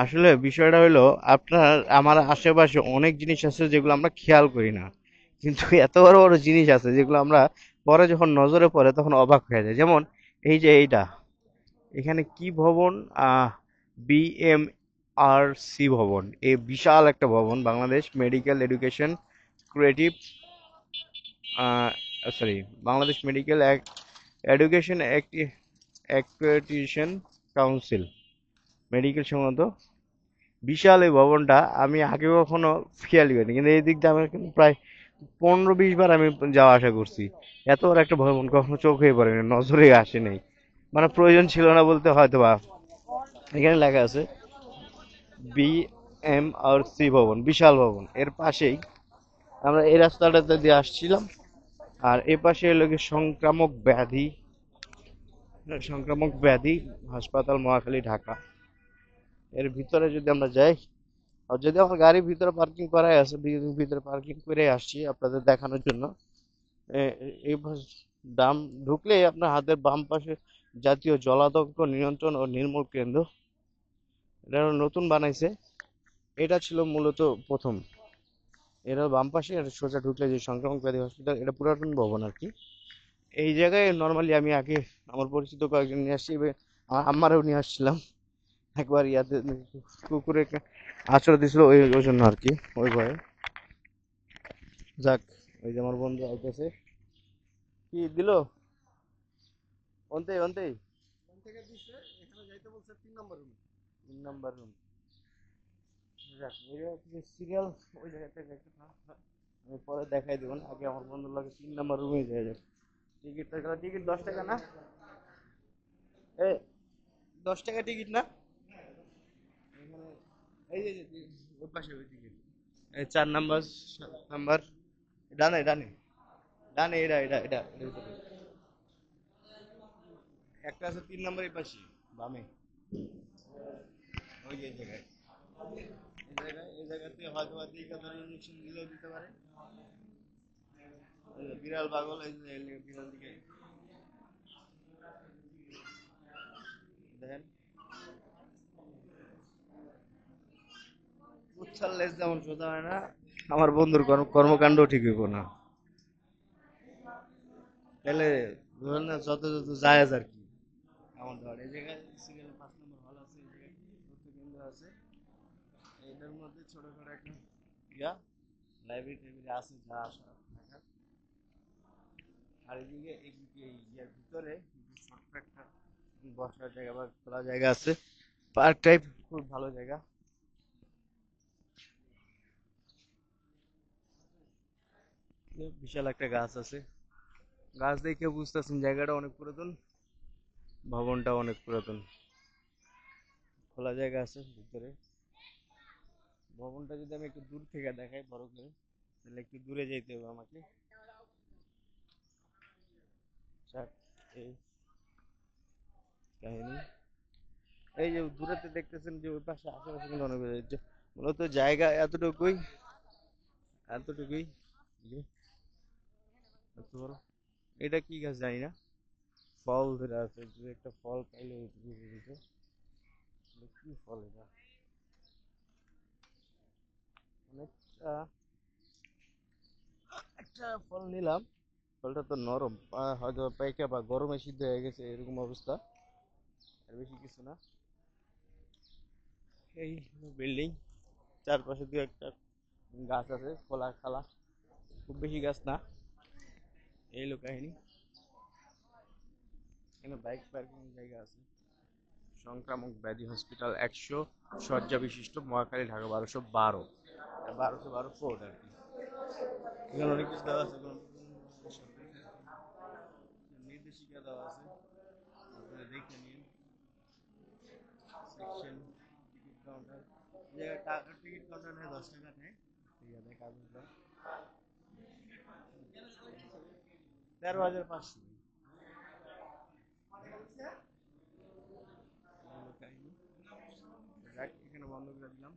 আসলে বিষয়টা হলো আপনার আমার আশেপাশে অনেক জিনিস আছে যেগুলো আমরা খেয়াল করি না, কিন্তু এত বড় বড় জিনিস আছে যেগুলো আমরা পরে যখন নজরে পড়ে তখন অবাক হয়ে যায়। যেমন এই যে এইটা, এখানে কি ভবন? BMRC ভবন। এই বিশাল একটা ভবন, Bangladesh medical education creative, sorry, Bangladesh medical education accreditation council, medical সংক্রান্ত বিশাল এই ভবনটা। আমি আগে কখনো খেয়ালই করিনি, কিন্তু এই দিক দিয়ে আমার কিন্তু প্রায় 15-20 বার আমি যাওয়া আসা করছি। এত বড় একটা ভবন কখনো চোখে পড়েনি, নজরে আসে নাই, মানে প্রয়োজন ছিল না বলতে হয়তো বা। এখানে লেখা আছে BMRC ভবন, বিশাল ভবন। এর পাশেই আমরা এই রাস্তাটাতে দিয়ে আসছিলাম, আর এ পাশে হলো গিয়ে সংক্রামক ব্যাধি হাসপাতাল, মহাখালী, ঢাকা। এর ভিতরে যদি আমরা যাই, আর যদি আমার গাড়ি ভিতরে পার্কিং করাই আছে, ভিতরে পার্কিং করে আসছি আপনাদের দেখানোর জন্য। এই ডাম ঢুকলেই আপনার হাতের বাম পাশে জাতীয় জলাতঙ্ক নিয়ন্ত্রণ ও নির্মূল কেন্দ্র। এটা নতুন বানাইছে, এটা ছিল মূলত প্রথম। এরা বাম পাশে, এটা সোজা ঢুকলে যে সংক্রামক ব্যাধি হসপিটাল, এটা পুরাতন ভবন আর কি। এই জায়গায় নর্মালি আমি আগে আমার পরিচিত কয়েকজন নিয়ে আসছি, আমার আম্মারেও নিয়ে আসছিলাম একবার, ইয়াতে কুকুরে আশ্রয় দিছিল ওই জন্য আর কি, ওই ভয়ে। যাক, ওই যে আমার বন্ধু আইতেছে, কি দিল? অন্তেই অন্তেই 3 নাম্বার রুম। যাক, ওই জায়গা থেকে সিরিয়াল, ওই জায়গা থেকে আমি পরে দেখাই দেবো না, আগে আমার বন্ধুর লাগে 3 নাম্বার রুমে যাই যাক। টিকিট 10 টাকা না? এ, 10 টাকা টিকিট না? এখানে এই যে ওই পাশে ওই দিকে, এই 4 নাম্বার, 7 নাম্বার, ডানে ডানে ডানে, এটা ভিতরে। একটা আছে 3 নাম্বার এই পাশে, বামে, ওই যে এই জায়গায়, এই জায়গাতে হয়তো বা টিকা ধরে ইঞ্জেকশন দিলেও দিতে পারে। এই যে বিড়াল পাগল, এই যে বিড়াল দিকে দেখেন, উচ্ছাল লেজ যেমন সোজা হয় না, আমার বন্ধুর কর্মকাণ্ড ঠিক হইব না। তাহলে ধরেন না, যত যত জায়েজ আর কি। এমন ধর, এই জায়গায় সিরিয়াল 5 নম্বর হল আছে, এই জায়গায় তথ্য কেন্দ্র আছে, এটার মধ্যে ছোটখাটো একটা ইয়া লাইব্রেরি টাইব্রেরি আছে, যা আসা থাকার। আর এদিকে এই ইয়ার ভিতরে ছোট্ট একটা বসার জায়গা বা খোলা জায়গা আছে, পার্ক টাইপ, খুব ভালো জায়গা। বিশাল একটা গাছ আছে, গাছ দেখে বুঝতেছেন জায়গাটা অনেক পুরাতন, ভবনটা অনেক পুরাতন। খোলা জায়গা আছে ভিতরে। ভবনটা যদি আমি একটু দূর থেকে দেখাই বড় করে, তাহলে একটু দূরে যেতে হবে আমাকে। যাক, এই কাহিনী। এই যে দূরেতে দেখতেছেন যে ওই পাশে আশেপাশে কিন্তু অনেক মূলত জায়গা এতটুকুই, এতটুকুই, যে এত বড়। এটা কি গাছ জানি না, ফল ধরে আছে, দু একটা ফল পাইলে বুঝে দিত। কি ফল এটা? অনেকটা, একটা ফল নিলাম, ফলটা তো নরম, হয়তো পাইকা বা গরমে সিদ্ধ হয়ে গেছে, এরকম অবস্থা, আর বেশি কিছু না। এই বিল্ডিং, চারপাশে দু একটা গাছ আছে, খোলা খালা, খুব বেশি গাছ না। এই হলো কাহিনী। এখানে বাইক পার্কিং জায়গা আছে। সংক্রামক ব্যাধি হসপিটাল, 100 শয্যা বিশিষ্ট, মহাখালী, ঢাকা 1212, 1212 কোড আর কি। এখানে অনেক কিছু দেওয়া আছে, নির্দেশিকা দেওয়া আছে, আপনারা দেখে নিন। সেকশন, টিকিট কাউন্টার, যে টিকিট কাউন্টার নেয় 10 টাকা নেয়, ঠিক আছে, কাগজ দাও। 13,500 কাহিনী। যাক, এখানে বন্ধ করে দিলাম।